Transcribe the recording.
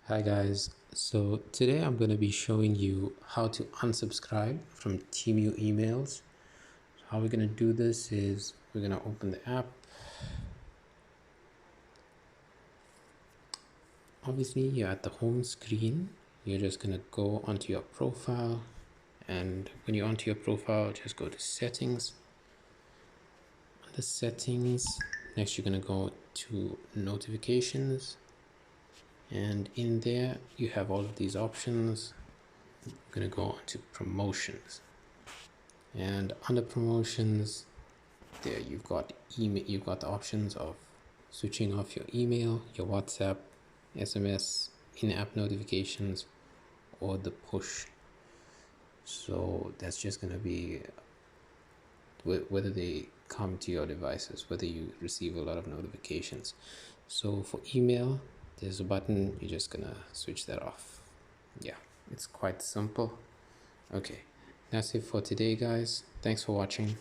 Hi guys, so today I'm going to be showing you how to unsubscribe from Temu emails. How we're going to do this is we're going to open the app. Obviously you're at the home screen. You're just going to go onto your profile, and when you're onto your profile, just go to settings. Under settings, next you're going to go to notifications, and in there you have all of these options. I'm going to go on to promotions, and under promotions there you've got email. You've got the options of switching off your email, your WhatsApp, SMS, in-app notifications, or the push. So that's just going to be whether they come to your devices, whether you receive a lot of notifications. So for email, there's a button. You're just gonna switch that off. Yeah, it's quite simple. Okay, that's it for today guys. Thanks for watching.